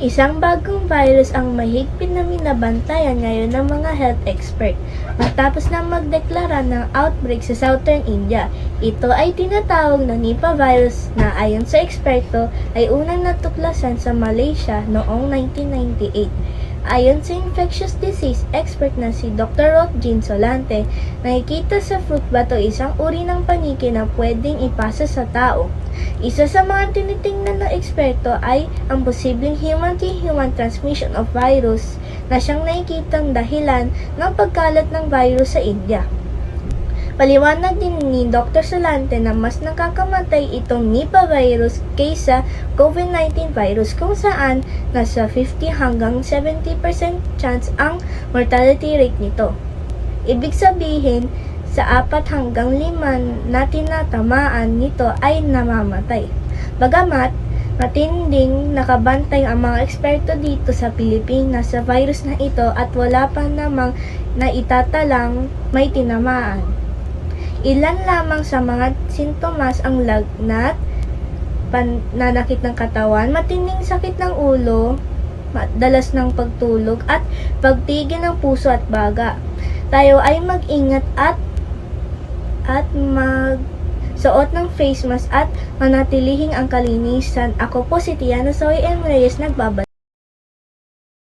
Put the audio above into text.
Isang bagong virus ang mahigpit na binabantayan ngayon ng mga health expert matapos na magdeklara ng outbreak sa Southern India. Ito ay tinatawag na Nipah virus na ayon sa eksperto ay unang natuklasan sa Malaysia noong 1998. Ayon sa infectious disease expert na si Dr. Rolf Jean Solante, nakikita sa fruit bato isang uri ng paniki na pwedeng ipasa sa tao. Isa sa mga tinitingnan ng eksperto ay ang posibleng human-to-human transmission of virus na siyang nakikitang dahilan ng pagkalat ng virus sa India. Paliwanag din ni Dr. Solante na mas nakakamatay itong Nipah virus kaysa COVID-19 virus kung saan nasa 50 hanggang 70% chance ang mortality rate nito. Ibig sabihin, sa 4 hanggang 5 na tinatamaan nito ay namamatay. Bagamat matinding nakabantay ang mga eksperto dito sa Pilipinas sa virus na ito at wala pa namang naitatalang may tinamaan. Ilan lamang sa mga sintomas ang lagnat, pananakit ng katawan, matinding sakit ng ulo, dalas ng pagtulog at pagtigil ng puso at baga. Tayo ay mag-ingat at magsuot ng face mask at manatilihing ang kalinisan. Ako po si Tiana Zoe M. Reyes, nagbabalik.